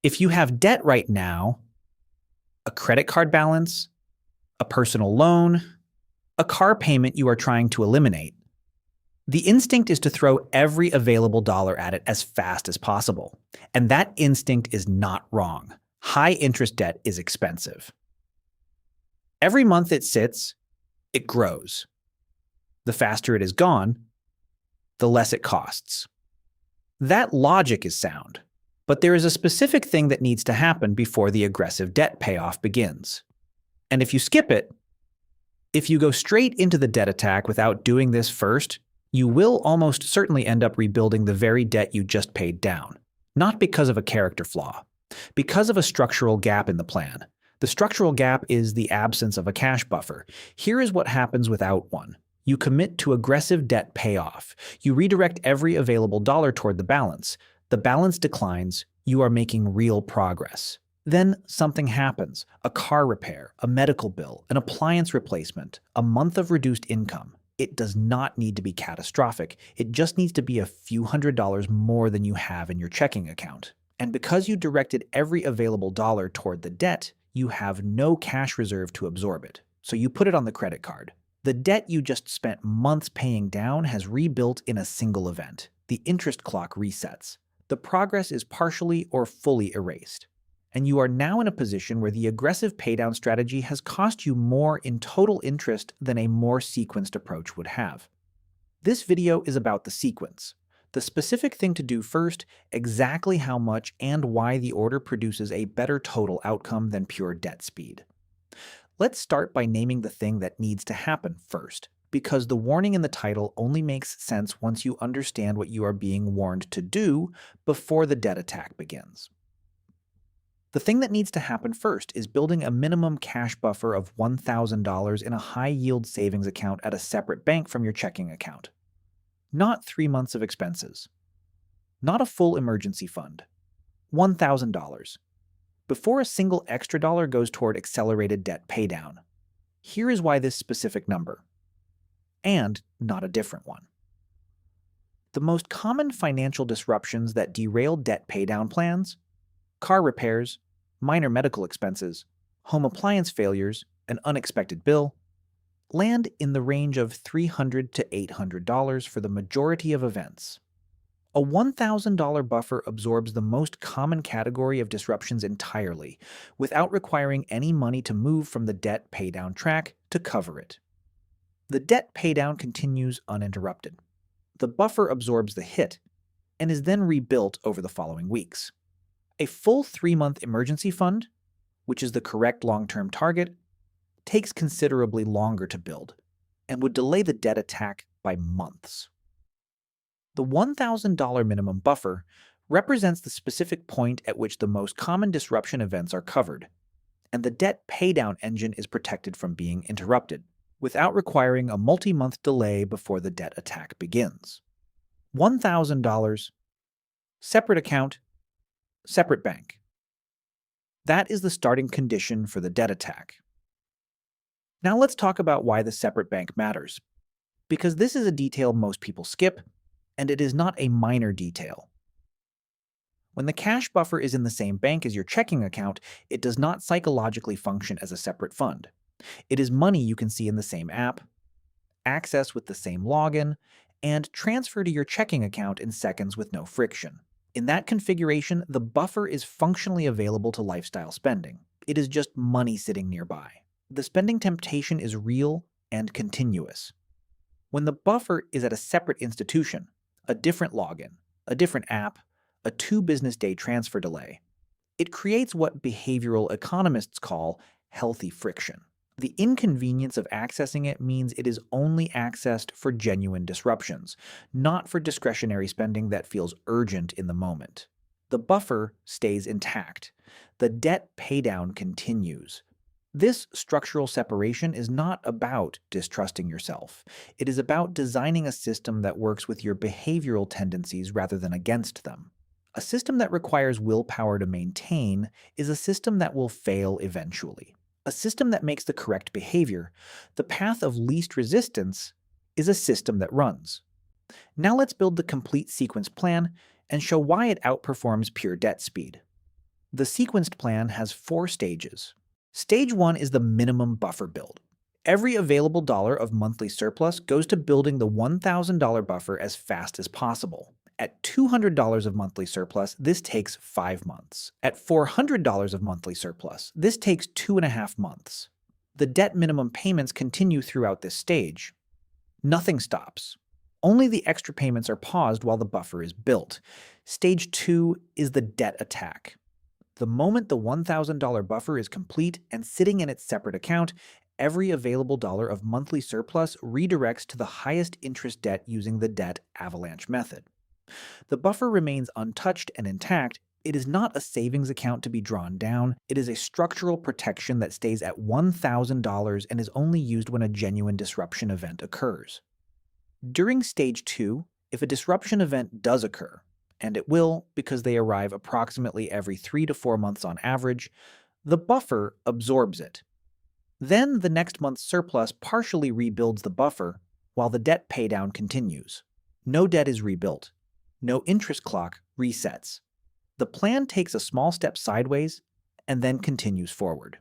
If you have debt right now, a credit card balance, a personal loan, a car payment you are trying to eliminate, the instinct is to throw every available dollar at it as fast as possible. And that instinct is not wrong. High interest debt is expensive. Every month it sits, it grows. The faster it is gone, the less it costs. That logic is sound, but there is a specific thing that needs to happen before the aggressive debt payoff begins. And if you skip it, if you go straight into the debt attack without doing this first, you will almost certainly end up rebuilding the very debt you just paid down. Not because of a character flaw, because of a structural gap in the plan. The structural gap is the absence of a cash buffer. Here is what happens without one. You commit to aggressive debt payoff. You redirect every available dollar toward the balance. The balance declines. You are making real progress. Then something happens. A car repair, a medical bill, an appliance replacement, a month of reduced income. It does not need to be catastrophic. It just needs to be a few $100s more than you have in your checking account. And because you directed every available dollar toward the debt, you have no cash reserve to absorb it. So you put it on the credit card. The debt you just spent months paying down has rebuilt in a single event. The interest clock resets. The progress is partially or fully erased. And you are now in a position where the aggressive paydown strategy has cost you more in total interest than a more sequenced approach would have. This video is about the sequence. The specific thing to do first, exactly how much and why the order produces a better total outcome than pure debt speed. Let's start by naming the thing that needs to happen first, because the warning in the title only makes sense once you understand what you are being warned to do before the debt attack begins. The thing that needs to happen first is building a minimum cash buffer of $1,000 in a high-yield savings account at a separate bank from your checking account. Not 3 months of expenses. Not a full emergency fund. $1,000. Before a single extra dollar goes toward accelerated debt paydown. Here is why this specific number. And not a different one. The most common financial disruptions that derail debt paydown plans: car repairs, minor medical expenses, home appliance failures, an unexpected bill, land in the range of $300 to $800 for the majority of events. A $1,000 buffer absorbs the most common category of disruptions entirely, without requiring any money to move from the debt paydown track to cover it. The debt paydown continues uninterrupted. The buffer absorbs the hit and is then rebuilt over the following weeks. A full 3-month emergency fund, which is the correct long-term target, takes considerably longer to build and would delay the debt attack by months. The $1,000 minimum buffer represents the specific point at which the most common disruption events are covered, and the debt paydown engine is protected from being interrupted, without requiring a multi-month delay before the debt attack begins. $1,000, separate account, separate bank. That is the starting condition for the debt attack. Now let's talk about why the separate bank matters, because this is a detail most people skip, and it is not a minor detail. When the cash buffer is in the same bank as your checking account, it does not psychologically function as a separate fund. It is money you can see in the same app, access with the same login, and transfer to your checking account in seconds with no friction. In that configuration, the buffer is functionally available to lifestyle spending. It is just money sitting nearby. The spending temptation is real and continuous. When the buffer is at a separate institution, a different login, a different app, a 2-business-day transfer delay, it creates what behavioral economists call healthy friction. The inconvenience of accessing it means it is only accessed for genuine disruptions, not for discretionary spending that feels urgent in the moment. The buffer stays intact. The debt paydown continues. This structural separation is not about distrusting yourself. It is about designing a system that works with your behavioral tendencies rather than against them. A system that requires willpower to maintain is a system that will fail eventually. A system that makes the correct behavior, the path of least resistance, is a system that runs. Now let's build the complete sequence plan and show why it outperforms pure debt speed. The sequenced plan has 4 stages. Stage 1 is the minimum buffer build. Every available dollar of monthly surplus goes to building the $1,000 buffer as fast as possible. At $200 of monthly surplus, this takes 5 months. At $400 of monthly surplus, this takes 2.5 months. The debt minimum payments continue throughout this stage. Nothing stops. Only the extra payments are paused while the buffer is built. Stage 2 is the debt attack. The moment the $1,000 buffer is complete and sitting in its separate account, every available dollar of monthly surplus redirects to the highest interest debt using the debt avalanche method. The buffer remains untouched and intact. It is not a savings account to be drawn down. It is a structural protection that stays at $1,000 and is only used when a genuine disruption event occurs. During Stage 2, if a disruption event does occur, and it will because they arrive approximately every 3 to 4 months on average, the buffer absorbs it. Then the next month's surplus partially rebuilds the buffer while the debt paydown continues. No debt is rebuilt. No interest clock resets. The plan takes a small step sideways and then continues forward.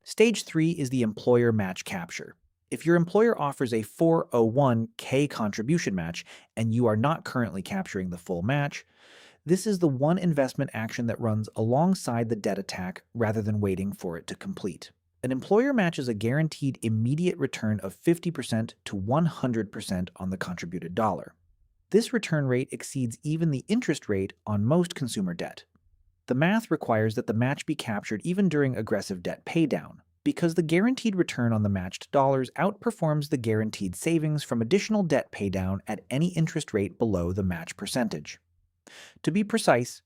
Stage 3 is the employer match capture. If your employer offers a 401k contribution match and you are not currently capturing the full match, this is the one investment action that runs alongside the debt attack rather than waiting for it to complete. An employer matches a guaranteed immediate return of 50% to 100% on the contributed dollar. This return rate exceeds even the interest rate on most consumer debt. The math requires that the match be captured even during aggressive debt paydown, because the guaranteed return on the matched dollars outperforms the guaranteed savings from additional debt paydown at any interest rate below the match percentage. To be precise,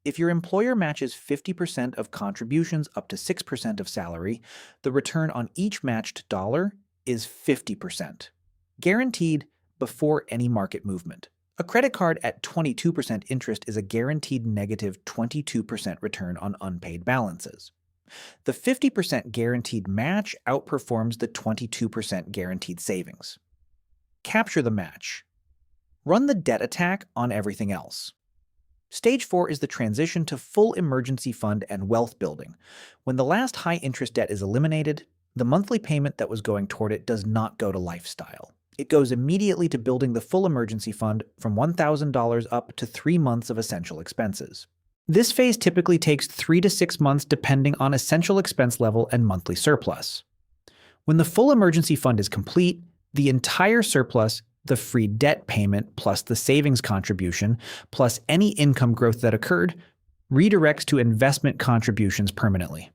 if your employer matches 50% of contributions up to 6% of salary, the return on each matched dollar is 50%, guaranteed before any market movement. A credit card at 22% interest is a guaranteed negative 22% return on unpaid balances. The 50% guaranteed match outperforms the 22% guaranteed savings. Capture the match. Run the debt attack on everything else. Stage 4 is the transition to full emergency fund and wealth building. When the last high-interest debt is eliminated, the monthly payment that was going toward it does not go to lifestyle. It goes immediately to building the full emergency fund from $1,000 up to 3 months of essential expenses. This phase typically takes 3 to 6 months depending on essential expense level and monthly surplus. When the full emergency fund is complete, the entire surplus, the free debt payment plus the savings contribution, plus any income growth that occurred, redirects to investment contributions permanently.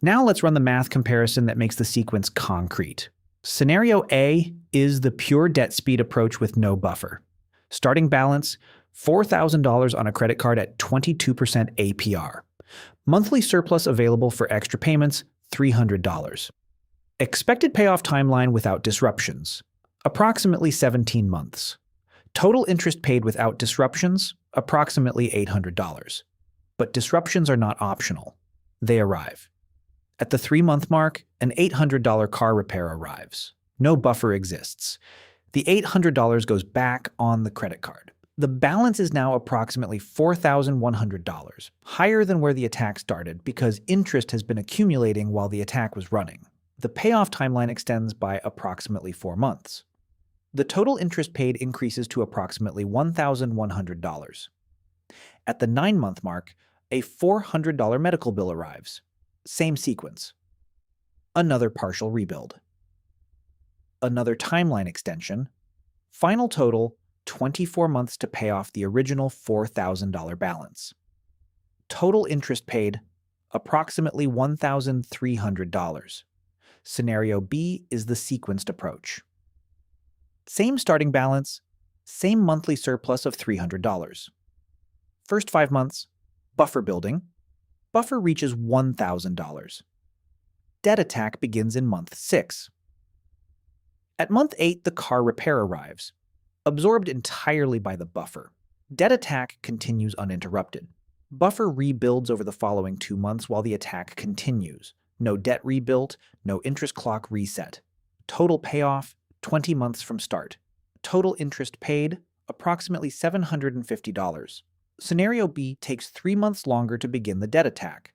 Now let's run the math comparison that makes the sequence concrete. Scenario A is the pure debt speed approach with no buffer. Starting balance, $4,000 on a credit card at 22% APR. Monthly surplus available for extra payments, $300. Expected payoff timeline without disruptions, approximately 17 months. Total interest paid without disruptions, approximately $800. But disruptions are not optional. They arrive. At the 3-month mark, an $800 car repair arrives. No buffer exists. The $800 goes back on the credit card. The balance is now approximately $4,100, higher than where the attack started because interest has been accumulating while the attack was running. The payoff timeline extends by approximately 4 months. The total interest paid increases to approximately $1,100. At the 9-month mark, a $400 medical bill arrives. Same sequence. Another partial rebuild. Another timeline extension. Final total, 24 months to pay off the original $4,000 balance. Total interest paid, approximately $1,300. Scenario B is the sequenced approach. Same starting balance, same monthly surplus of $300. First 5 months, buffer building. Buffer reaches $1,000. Debt attack begins in month 6. At month 8, the car repair arrives, absorbed entirely by the buffer. Debt attack continues uninterrupted. Buffer rebuilds over the following 2 months while the attack continues. No debt rebuilt, no interest clock reset. Total payoff, 20 months from start. Total interest paid, approximately $750. Scenario B takes 3 months longer to begin the debt attack.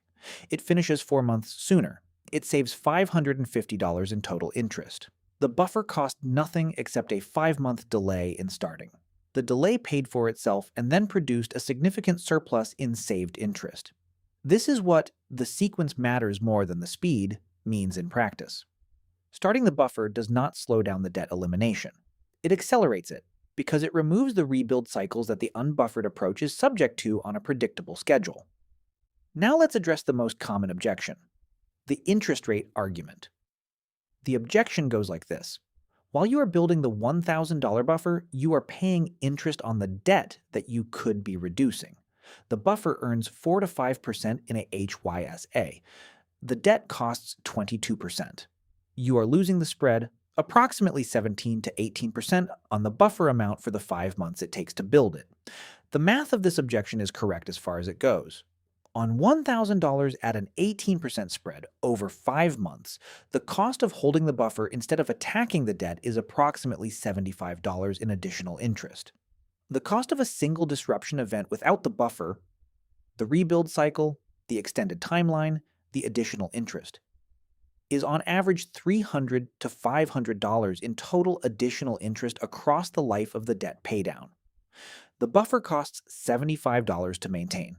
It finishes 4 months sooner. It saves $550 in total interest. The buffer cost nothing except a 5-month delay in starting. The delay paid for itself and then produced a significant surplus in saved interest. This is what "the sequence matters more than the speed" means in practice. Starting the buffer does not slow down the debt elimination. It accelerates it, because it removes the rebuild cycles that the unbuffered approach is subject to on a predictable schedule. Now let's address the most common objection: the interest rate argument. The objection goes like this. While you are building the $1,000 buffer, you are paying interest on the debt that you could be reducing. The buffer earns 4 to 5% in a HYSA. The debt costs 22%. You are losing the spread, approximately 17 to 18% on the buffer amount for the 5 months it takes to build it. The math of this objection is correct as far as it goes. On $1,000 at an 18% spread over 5 months, the cost of holding the buffer instead of attacking the debt is approximately $75 in additional interest. The cost of a single disruption event without the buffer, the rebuild cycle, the extended timeline, the additional interest, is on average $300 to $500 in total additional interest across the life of the debt paydown. The buffer costs $75 to maintain.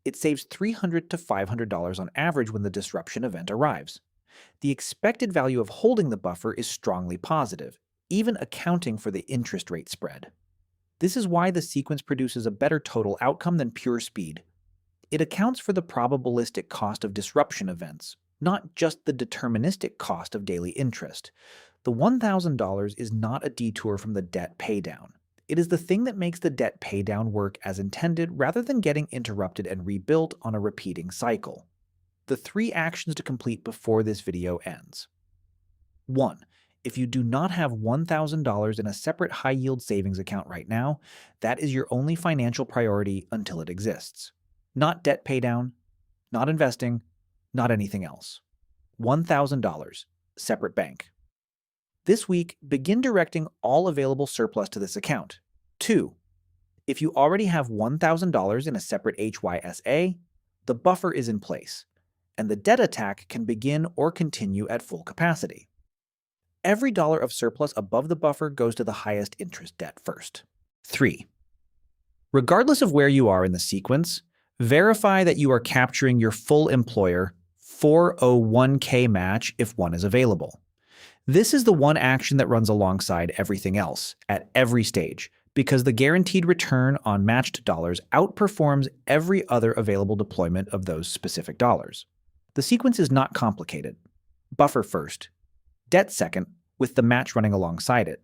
It saves $300 to $500 on average when the disruption event arrives. The expected value of holding the buffer is strongly positive, even accounting for the interest rate spread. This is why the sequence produces a better total outcome than pure speed. It accounts for the probabilistic cost of disruption events, not just the deterministic cost of daily interest. The $1,000 is not a detour from the debt paydown. It is the thing that makes the debt paydown work as intended rather than getting interrupted and rebuilt on a repeating cycle. The 3 actions to complete before this video ends. 1. If you do not have $1,000 in a separate high-yield savings account right now, that is your only financial priority until it exists. Not debt paydown, not investing, not anything else. $1,000, separate bank. This week, begin directing all available surplus to this account. 2. If you already have $1,000 in a separate HYSA, the buffer is in place, and the debt attack can begin or continue at full capacity. Every dollar of surplus above the buffer goes to the highest interest debt first. 3. Regardless of where you are in the sequence, verify that you are capturing your full employer 401k match if one is available. This is the one action that runs alongside everything else at every stage, because the guaranteed return on matched dollars outperforms every other available deployment of those specific dollars. The sequence is not complicated. Buffer first, debt second, with the match running alongside it,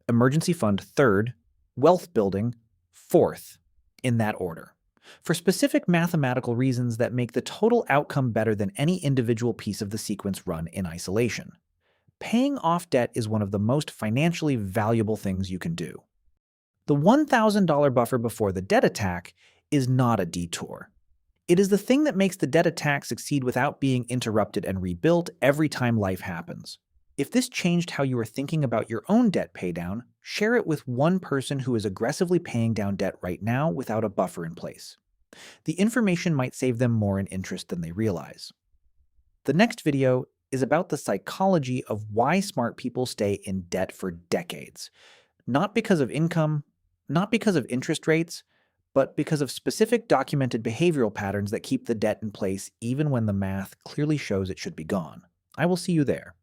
emergency fund third, wealth building fourth, in that order, for specific mathematical reasons that make the total outcome better than any individual piece of the sequence run in isolation. Paying off debt is one of the most financially valuable things you can do. The $1,000 buffer before the debt attack is not a detour. It is the thing that makes the debt attack succeed without being interrupted and rebuilt every time life happens. If this changed how you were thinking about your own debt paydown, share it with one person who is aggressively paying down debt right now without a buffer in place. The information might save them more in interest than they realize. The next video is about the psychology of why smart people stay in debt for decades. Not because of income, not because of interest rates, but because of specific documented behavioral patterns that keep the debt in place even when the math clearly shows it should be gone. I will see you there.